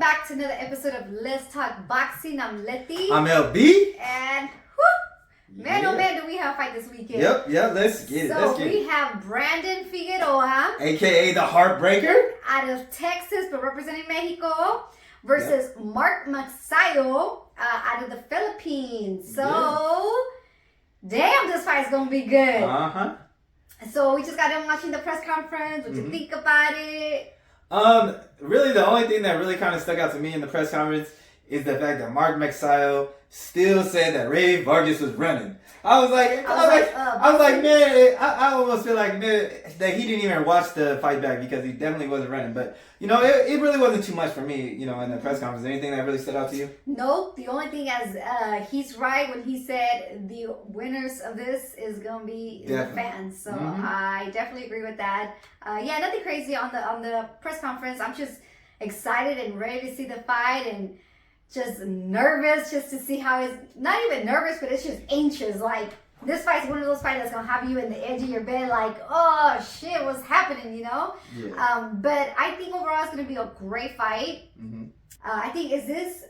back to another episode of Let's Talk Boxing. I'm Leti. I'm LB. And man, oh man, do we have a fight this weekend. Yep, let's get it. So we have Brandon Figueroa, a.k.a. the Heartbreaker, out of Texas, but representing Mexico, versus Mark Magsayo, out of the Philippines. So, damn, this fight's going to be good. Uh-huh. So we just got done watching the press conference. What you think about it? Really the only thing that really kind of stuck out to me in the press conference is the fact that Mark Magsayo still said that Ray Vargas was running. I was like, man, I almost feel like, man, that he didn't even watch the fight back because he definitely wasn't running. But, you know, it really wasn't too much for me, you know, in the press conference. Anything that really stood out to you? No, the only thing is he's right when he said the winners of this is going to be the fans. So I definitely agree with that. Nothing crazy on the press conference. I'm just excited and ready to see the fight and just nervous just to see how it's not even nervous, but it's just anxious. Like, this fight's one of those fights that's gonna have you in the edge of your bed, like, oh shit, what's happening, you know? Yeah. But I think overall it's gonna be a great fight. I think, is this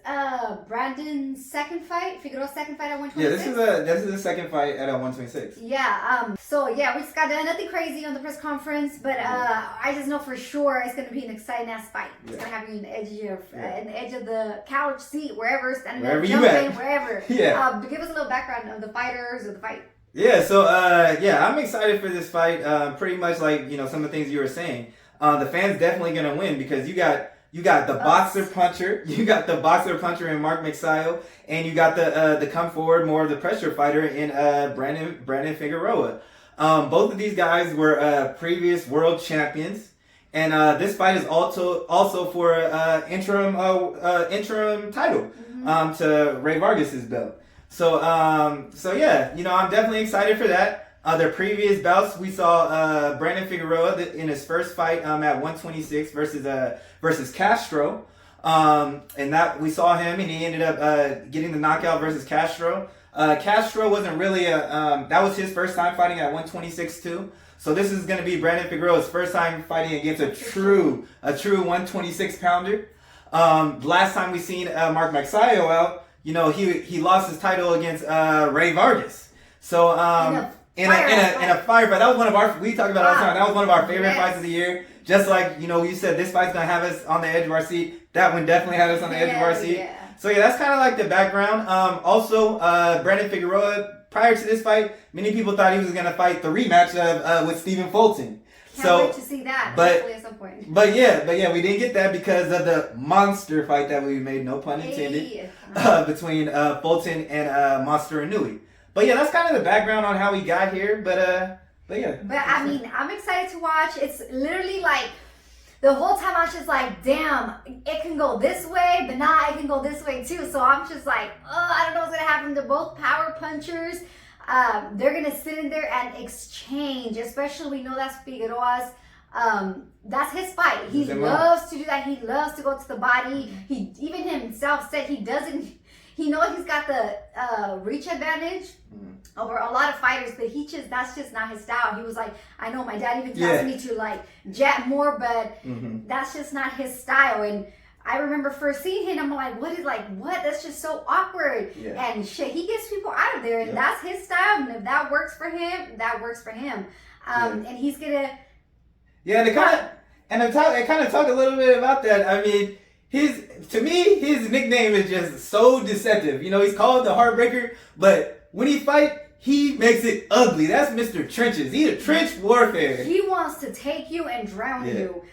Brandon's second fight? Figueroa's second fight at 126? Yeah, this is the second fight at 126. Yeah. So yeah, we just got done. Nothing crazy on the press conference, but I just know for sure it's gonna be an exciting ass fight. It's gonna have you in the edge of your, in the edge of the couch, seat, wherever, standing wherever up, you jumping, at. wherever. Yeah. Give us a little background of the fighters or the fight. Yeah. So I'm excited for this fight. Pretty much like, you know, some of the things you were saying. The fans definitely gonna win because you got the boxer puncher. You got the boxer puncher in Mark Magsayo, and you got the come forward more of the pressure fighter in Brandon Figueroa. Both of these guys were previous world champions, and this fight is also for interim title to Ray Vargas's belt. So yeah, you know, I'm definitely excited for that. Their previous bouts, we saw Brandon Figueroa in his first fight at 126 versus Castro, and that we saw him, and he ended up getting the knockout versus Castro. Castro wasn't really that was his first time fighting at 126 too. So this is going to be Brandon Figueroa's first time fighting against a true 126 pounder. Last time we seen Mark Magsayo out, you know, he lost his title against Ray Vargas. So in a firefight. That was one of our, we talked about it all the time. That was one of our favorite fights of the year. Just like, you know, you said this fight's gonna have us on the edge of our seat. That one definitely had us on the edge of our seat. Yeah. So yeah, that's kind of like the background. Also, Brandon Figueroa, prior to this fight, many people thought he was gonna fight the rematch with Stephen Fulton. Can't wait to see that. Hopefully at some point. But yeah, we didn't get that because of the monster fight that we made, no pun intended, between Fulton and Monster Inouye. But yeah, that's kind of the background on how we got here. But yeah. But I mean, I'm excited to watch. It's literally like the whole time I was just like, damn, it can go this way, but now it can go this way too. So I'm just like, I don't know what's gonna happen. They're both power punchers. They're gonna sit in there and exchange. Especially, we know that's Figueroa's. That's his fight. He loves to do that. He loves to go to the body. He even himself said he doesn't. He knows he's got the reach advantage over a lot of fighters, but that's just not his style. He was like, I know my dad even tells me to like jab more, but that's just not his style. And I remember first seeing him, I'm like, what? That's just so awkward. Yeah. And shit, he gets people out of there, and that's his style. And if that works for him, that works for him. And he's gonna. Yeah, it kind of talked a little bit about that. I mean, to me, his nickname is just so deceptive. You know, he's called the Heartbreaker, but when he fight, he makes it ugly. That's Mr. Trenches. He's a trench warfare. He wants to take you and drown you.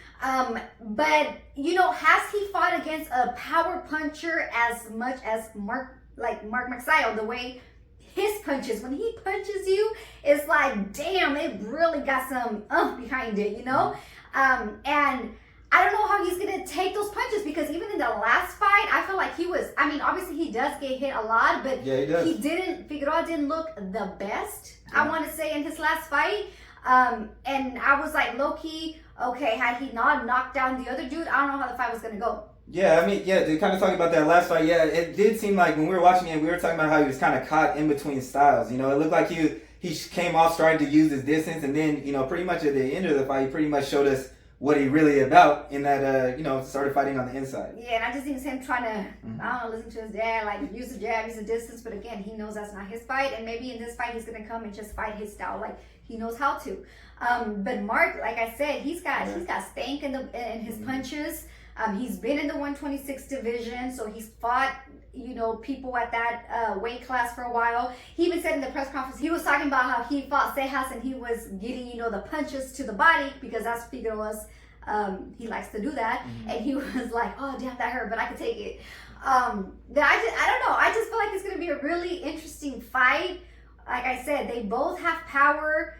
But you know, has he fought against a power puncher as much as Mark Magsayo? The way his punches, when he punches you, it's like, damn, it really got some behind it, you know? And I don't know how he's going to take those punches because even in the last fight, I feel like he was, I mean, obviously he does get hit a lot, but Figueroa didn't look the best, I want to say, in his last fight. And I was like, low-key, okay, had he not knocked down the other dude, I don't know how the fight was going to go. Yeah, I mean, to kind of talk about that last fight, it did seem like when we were watching it, we were talking about how he was kind of caught in between styles. You know, it looked like he came off starting to use his distance, and then, you know, pretty much at the end of the fight, he pretty much showed us what he really about in that started fighting on the inside. Yeah, and I just think it's him trying to I don't know, listen to his dad, like use the jab, use the distance, but again, he knows that's not his fight, and maybe in this fight he's gonna come and just fight his style, like he knows how to. But Mark, like I said, he's got stank in his punches. He's been in the 126 division, so he's fought, people at that weight class for a while. He even said in the press conference, he was talking about how he fought Cejas and he was getting, the punches to the body, because that's Figueroa's, he likes to do that. And he was like, oh, damn, that hurt, but I could take it. I don't know. I just feel like it's going to be a really interesting fight. Like I said, they both have power.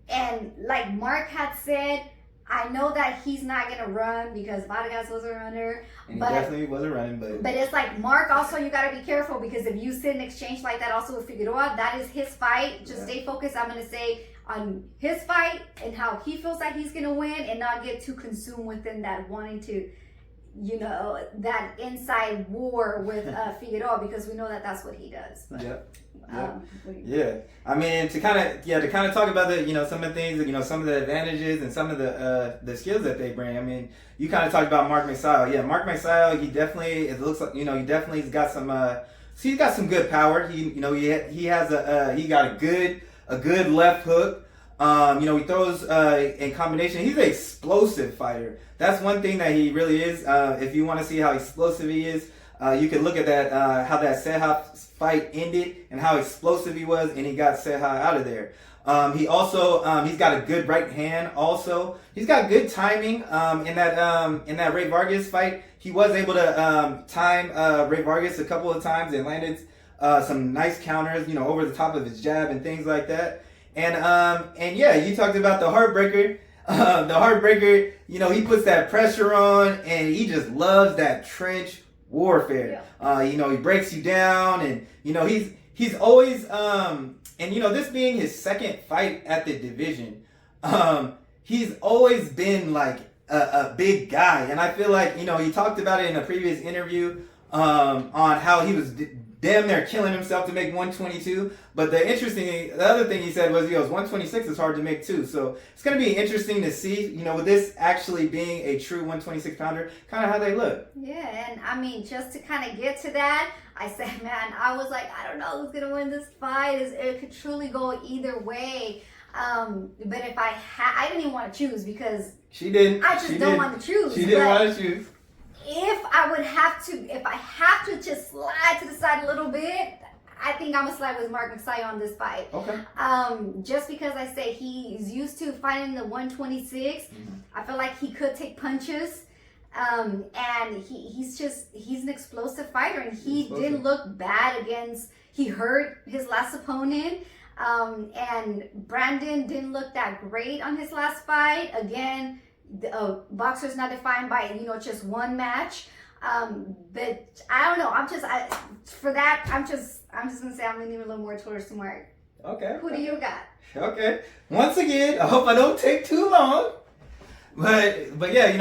And like Mark had said, I know that he's not going to run because Vargas was a runner. And he definitely wasn't running. But it's like Mark also, you got to be careful, because if you sit in exchange like that also with Figueroa, that is his fight. Just stay focused, I'm going to say, on his fight and how he feels that he's going to win, and not get too consumed within that wanting to, that inside war with Figueroa, because we know that that's what he does. But, I mean, to kind of talk about the, some of the things, some of the advantages and some of the skills that they bring. I mean, you kind of talked about Mark Magsayo. Yeah, Mark Magsayo, he definitely, it looks like, he definitely's got some, he's got some good power. He has he got a good left hook. He throws in combination. He's an explosive fighter. That's one thing that he really is. If you want to see how explosive he is, you can look at that, how that Cejas fight ended and how explosive he was, and he got Cejas out of there. He also, he's got a good right hand also. He's got good timing in that Ray Vargas fight. He was able to time Ray Vargas a couple of times and landed some nice counters, over the top of his jab and things like that. And yeah, you talked about the Heartbreaker. The Heartbreaker, he puts that pressure on, and he just loves that trench warfare. He breaks you down, and he's always and this being his second fight at the division, he's always been like a big guy, and I feel like he talked about it in a previous interview on how he was damn near killing himself to make 122. But the other thing he said was, 126 is hard to make too. So it's going to be interesting to see, with this actually being a true 126 pounder, kind of how they look. Yeah, and I mean, just to kind of get to that, I said, man, I was like, I don't know who's going to win this fight. It could truly go either way. But if I didn't even want to choose, because she didn't. I just don't want to choose. She didn't want to choose. If I have to just slide to the side a little bit, I think I'm gonna slide with Mark Magsayo on this fight. Okay. Just because I say he's used to fighting the 126, I feel like he could take punches. And he's an explosive fighter, and he didn't look bad against. He hurt his last opponent. And Brandon didn't look that great on his last fight. Again, boxer's not defined by just one match. But I don't know. I'm just gonna say I'm leaning a little more towards Mark. Okay. Who do you got? Okay. Once again, I hope I don't take too long. But yeah,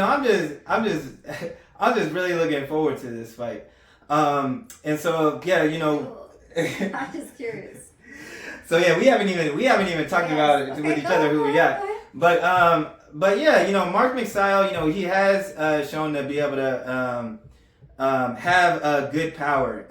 I'm just really looking forward to this fight. And so yeah, I'm just curious. So yeah, we haven't even talked about it with each other who we got. But yeah, Mark Magsayo, he has shown to be able to have good power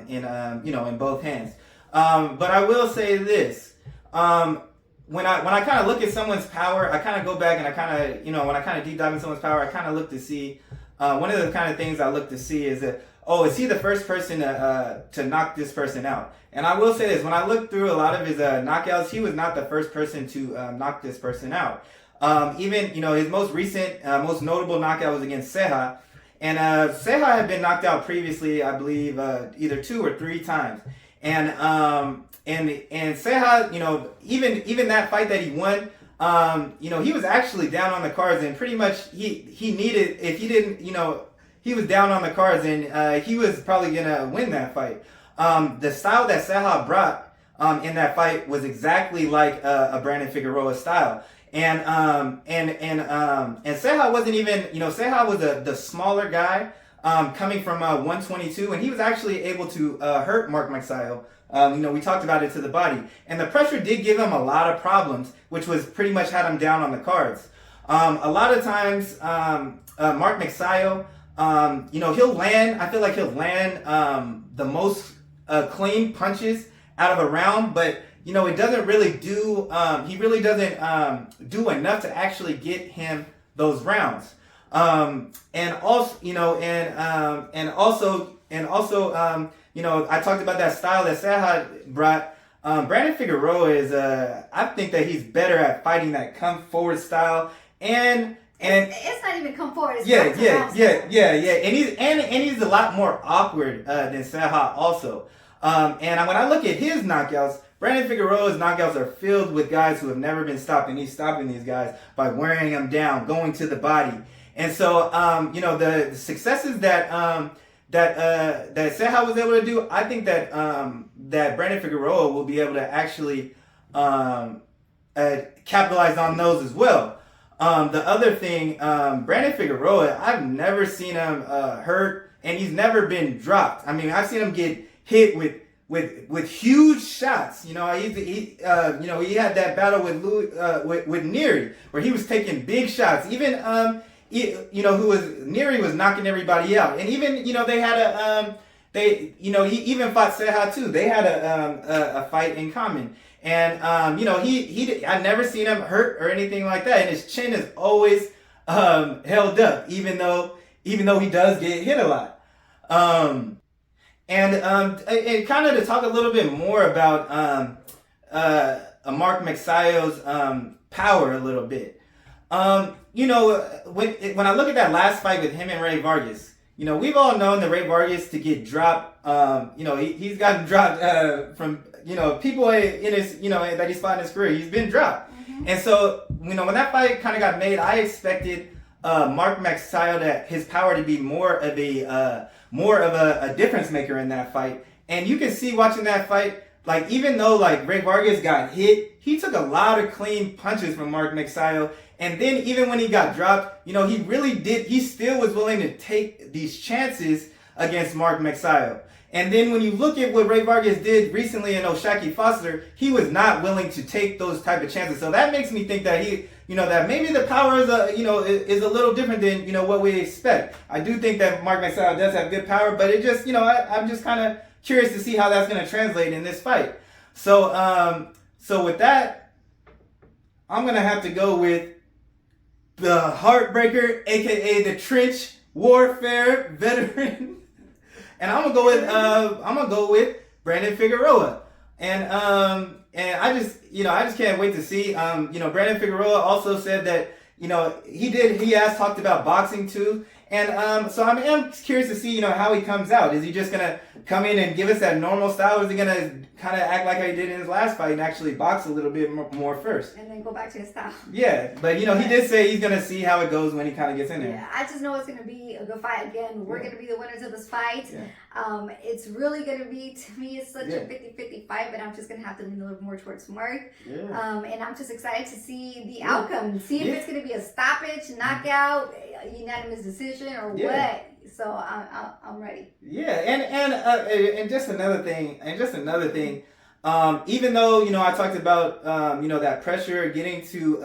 in both hands. But I will say this: when I kind of look at someone's power, I kind of go back and I kind of when I kind of deep dive in someone's power, I kind of look to see one of the kind of things I look to see is that, is he the first person to knock this person out? And I will say this: when I looked through a lot of his knockouts, he was not the first person to knock this person out. Even his most recent, most notable knockout was against Cejas, and Cejas had been knocked out previously, I believe, either 2 or 3 times. And Cejas, even that fight that he won, he was actually down on the cards, and pretty much he needed, if he didn't, he was down on the cards, and he was probably gonna win that fight. The style that Cejas brought in that fight was exactly like a Brandon Figueroa style. And Cejas wasn't even, Cejas was the smaller guy coming from 122, and he was actually able to hurt Mark Magsayo. We talked about it to the body, and the pressure did give him a lot of problems, which was pretty much had him down on the cards. A lot of times, Mark Magsayo, he'll land. I feel like he'll land the most clean punches out of a round, but it doesn't really do. He really doesn't do enough to actually get him those rounds. And also, I talked about that style that Serhat brought. Brandon Figueroa is, I think that he's better at fighting that come forward style, and it's not even come forward. It's yeah. And he's a lot more awkward than Serhat also. And when I look at his knockouts, Brandon Figueroa's knockouts are filled with guys who have never been stopped, and he's stopping these guys by wearing them down, going to the body. And so, the successes that Serhat was able to do, I think that that Brandon Figueroa will be able to actually capitalize on those as well. The other thing, Brandon Figueroa, I've never seen him hurt, and he's never been dropped. I mean, I've seen him get hit with huge shots. He had that battle with Neri, where he was taking big shots. Even Neri was knocking everybody out, and even they had he even fought Serhat too. They had a fight in common, and I've never seen him hurt or anything like that, and his chin is always held up, even though he does get hit a lot. And kind of to talk a little bit more about Mark Magsayo's power a little bit. When I look at that last fight with him and Ray Vargas, we've all known that Ray Vargas to get dropped. He's gotten dropped from people in his that he's fought in his career. He's been dropped, and so when that fight kind of got made, I expected Mark Magsayo his power to be more of a difference maker in that fight. And you can see watching that fight, like even though like Ray Vargas got hit, he took a lot of clean punches from Mark Magsayo. And then even when he got dropped, he still was willing to take these chances against Mark Magsayo. And then when you look at what Ray Vargas did recently in Oshaki Foster, he was not willing to take those type of chances. So that makes me think that that maybe the power is a little different than what we expect. I do think that Mark Magsayo does have good power, but it just I'm just kind of curious to see how that's going to translate in this fight. So with that, I'm going to have to go with the Heartbreaker, aka the trench warfare veteran. And I'm gonna go with Brandon Figueroa, and I just can't wait to see. Brandon Figueroa also said that he has talked about boxing too, and so I'm curious to see how he comes out. Is he just gonna come in and give us that normal style, or is he gonna kind of act like how he did in his last fight and actually box a little bit more first? And then go back to his style. Yeah, but he did say he's gonna see how it goes when he kind of gets in there. Yeah, I just know it's gonna be a good fight. Again, we're gonna be the winners of this fight. Yeah. It's really gonna be, to me, it's such a 50-50 fight, but I'm just gonna have to lean a little more towards Mark. Yeah. And I'm just excited to see the outcome. See if it's gonna be a stoppage, knockout, unanimous decision, or what. So I'm ready. Yeah, and just another thing, even though I talked about that pressure getting to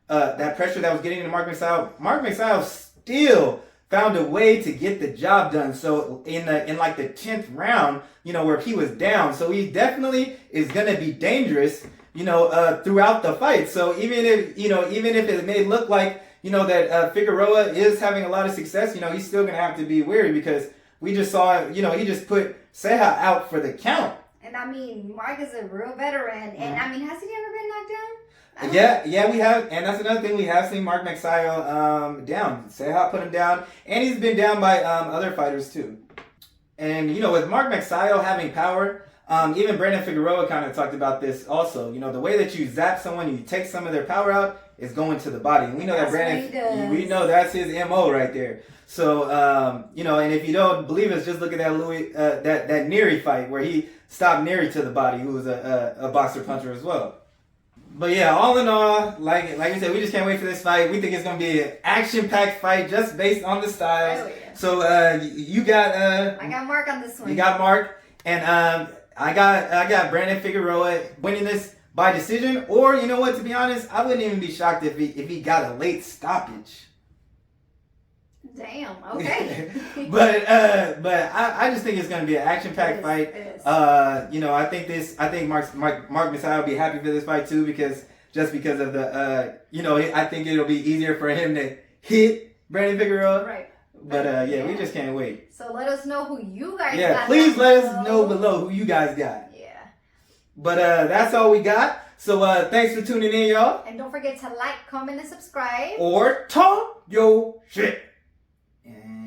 that pressure that was getting to Mark Magsayo still found a way to get the job done. So in like the 10th round, where he was down, so he definitely is gonna be dangerous, throughout the fight. So even if it may look like that Figueroa is having a lot of success, he's still gonna have to be wary, because we just saw he just put Serhat out for the count. And I mean, Mark is a real veteran, and I mean, has he ever been knocked down? Yeah, we have, and that's another thing, we have seen Mark Magsayo down. Serhat put him down, and he's been down by other fighters too. And with Mark Magsayo having power, even Brandon Figueroa kind of talked about this also. The way that you zap someone, you take some of their power out, is going to the body. And we know that Brandon, we know that's his MO right there. So and if you don't believe us, just look at that that Neri fight where he stopped Neri to the body, who was a boxer puncher as well. But yeah, all in all, like you said, we just can't wait for this fight. We think it's gonna be an action-packed fight just based on the styles. Oh, yeah. So you got I got Mark on this one. You got Mark, and I got Brandon Figueroa winning this by decision, or you know what? To be honest, I wouldn't even be shocked if he got a late stoppage. Damn. Okay. but I just think it's gonna be an action-packed fight. You know, I think Mark Magsayo will be happy for this fight too because of the you know, I think it'll be easier for him to hit Brandon Figueroa. Right. But yeah, we just can't wait. So let us know who you guys got. Yeah, please let us know below who you guys got. Yeah. But that's all we got. So thanks for tuning in, y'all. And don't forget to like, comment, and subscribe. Or talk your shit. And